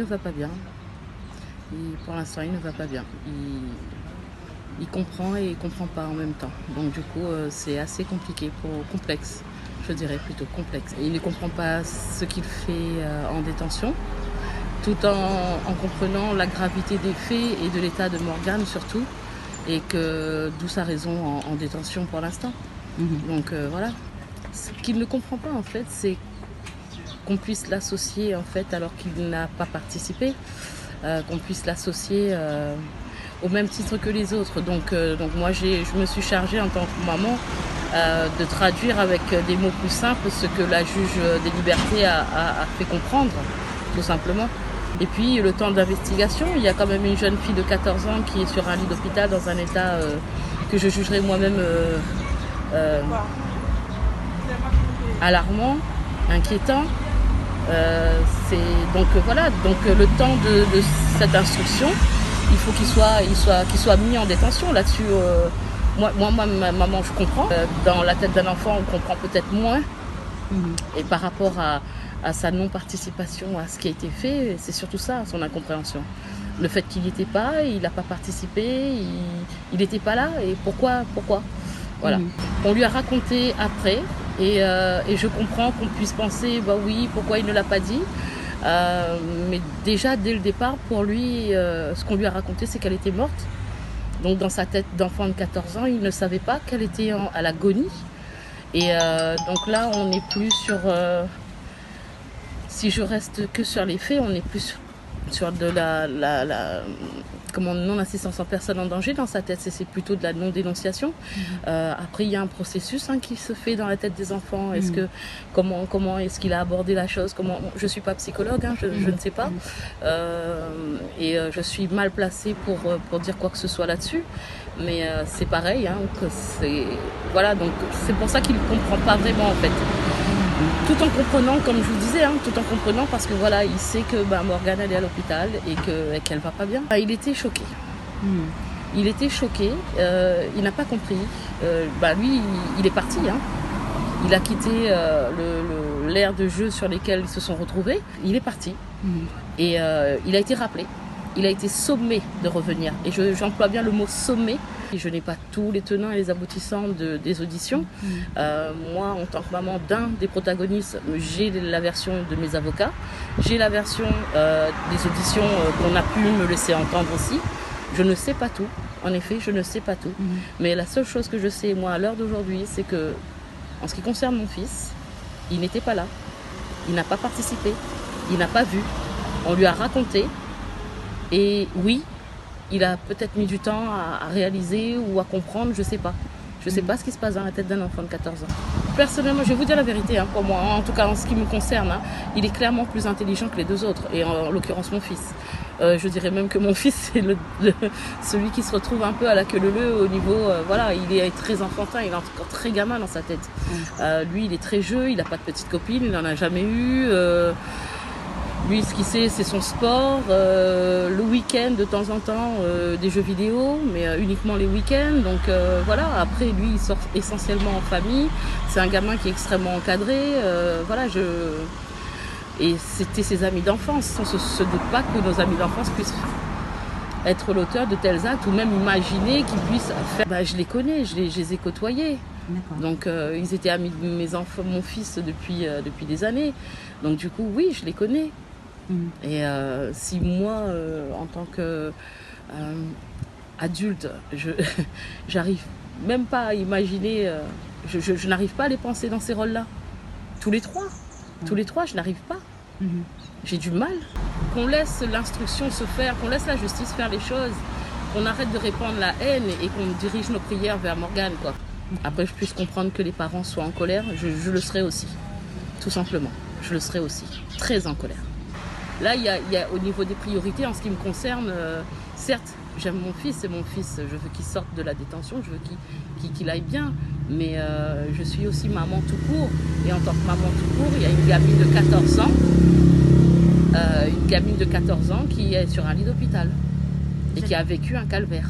va pas bien. Pour l'instant, il ne va pas bien. Il comprend et il comprend pas en même temps. Donc du coup, c'est assez compliqué, complexe, je dirais plutôt complexe. Il ne comprend pas ce qu'il fait en détention, tout en comprenant la gravité des faits et de l'état de Morgane surtout, et que d'où sa raison en détention pour l'instant. Donc voilà. Ce qu'il ne comprend pas en fait, c'est qu'on puisse l'associer en fait alors qu'il n'a pas participé, qu'on puisse l'associer au même titre que les autres. Donc moi je me suis chargée en tant que maman de traduire avec des mots plus simples ce que la juge des libertés a fait comprendre, tout simplement. Et puis le temps d'investigation, il y a quand même une jeune fille de 14 ans qui est sur un lit d'hôpital dans un état que je jugerai moi-même alarmant, inquiétant. Donc voilà, donc le temps de cette instruction, il faut qu'il soit mis en détention là-dessus. Moi, ma maman, je comprends. Dans la tête d'un enfant, on comprend peut-être moins. Et par rapport à sa non-participation à ce qui a été fait, c'est surtout ça, son incompréhension. Le fait qu'il n'y était pas, il n'a pas participé, il n'était pas là, et pourquoi voilà. On lui a raconté après, et je comprends qu'on puisse penser, bah oui, pourquoi il ne l'a pas dit. Mais déjà, dès le départ, pour lui, ce qu'on lui a raconté, c'est qu'elle était morte. Donc dans sa tête d'enfant de 14 ans, il ne savait pas qu'elle était à l'agonie. Et donc là, on n'est plus sur... si je reste que sur les faits, on est plus sur de la non-assistance en personne en danger dans sa tête. C'est plutôt de la non-dénonciation. Après, il y a un processus qui se fait dans la tête des enfants. Est-ce que, comment est-ce qu'il a abordé la chose? Je ne suis pas psychologue, je ne sais pas. Et je suis mal placée pour dire quoi que ce soit là-dessus. Mais c'est pareil. Voilà, donc c'est pour ça qu'il ne comprend pas vraiment en fait. Tout en comprenant, comme je vous disais, tout en comprenant parce que voilà, il sait que Morgane elle est à l'hôpital et qu'elle va pas bien. Il était choqué. Il était choqué, il n'a pas compris. Lui, il est parti. Il a quitté l'aire de jeu sur lesquels ils se sont retrouvés. Il est parti. Et il a été rappelé. Il a été sommé de revenir. Et j'emploie bien le mot sommé. Et je n'ai pas tous les tenants et les aboutissants des auditions. Moi, en tant que maman d'un des protagonistes, j'ai la version de mes avocats. J'ai la version des auditions qu'on a pu me laisser entendre aussi. Je ne sais pas tout. En effet, je ne sais pas tout. Mais la seule chose que je sais, moi, à l'heure d'aujourd'hui, c'est que, en ce qui concerne mon fils, il n'était pas là. Il n'a pas participé. Il n'a pas vu. On lui a raconté. Et oui, il a peut-être mis du temps à réaliser ou à comprendre, je ne sais pas. Je ne sais pas ce qui se passe dans la tête d'un enfant de 14 ans. Personnellement, je vais vous dire la vérité, pour moi, en tout cas en ce qui me concerne, il est clairement plus intelligent que les deux autres, et en l'occurrence mon fils. Je dirais même que mon fils, c'est celui qui se retrouve un peu à la queue leu au niveau, il est très enfantin, il est encore très gamin dans sa tête. Lui, il est très jeu, il n'a pas de petite copine, il n'en a jamais eu. Lui, ce qu'il sait, c'est son sport, le week-end de temps en temps, des jeux vidéo, mais uniquement les week-ends. Donc après, lui, il sort essentiellement en famille. C'est un gamin qui est extrêmement encadré. Et c'était ses amis d'enfance. On ne se doute pas que nos amis d'enfance puissent être l'auteur de tels actes ou même imaginer qu'ils puissent faire. Je les connais, je les ai côtoyés. Donc ils étaient amis de mes enfants, mon fils depuis des années. Donc du coup, oui, je les connais. Et si moi, en tant qu'adulte, j'arrive même pas à imaginer, je n'arrive pas à les penser dans ces rôles-là. Tous les trois, je n'arrive pas. J'ai du mal. Qu'on laisse l'instruction se faire, qu'on laisse la justice faire les choses, qu'on arrête de répandre la haine et qu'on dirige nos prières vers Morgane, quoi. Après, je puisse comprendre que les parents soient en colère, je le serai aussi, tout simplement. Je le serai aussi, très en colère. Là, il y a au niveau des priorités, en ce qui me concerne, certes, j'aime mon fils, c'est mon fils, je veux qu'il sorte de la détention, je veux qu'il aille bien, mais je suis aussi maman tout court, et en tant que maman tout court, il y a une gamine de 14 ans qui est sur un lit d'hôpital et qui a vécu un calvaire.